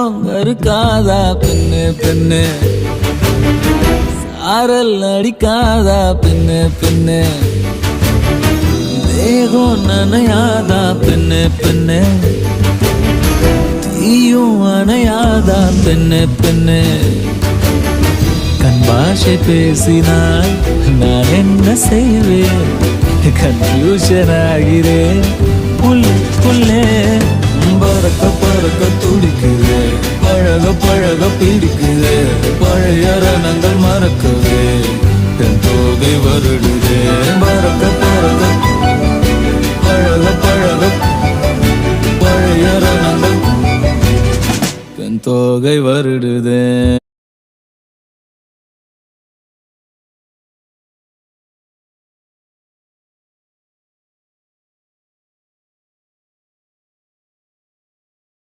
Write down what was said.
முகம் கருக்காதா பெண்ணு பெண்ணு, சாரல் அடிக்காதா பெண்ணு பெண்ணு, தேகம் நனையாதா பெண்ணு பெண்ணு, தீயும் அணையாதா பெண்ணு பெண்ணு. கண் பாஷை பேசினால் நான் என்ன செய்வேன், கன்ஃபியூஷன் ஆகிறேன் உள்ளே. பறக்க பறக்க துடிக்குது, பழக பழக பிடிக்குது, பழைய ரணங்கள் மறக்கவே என் தோகை வருடுதே. பறக்க பறக்க பழக பழக பழைய ரணங்கள் என் தோகை வருடுதே.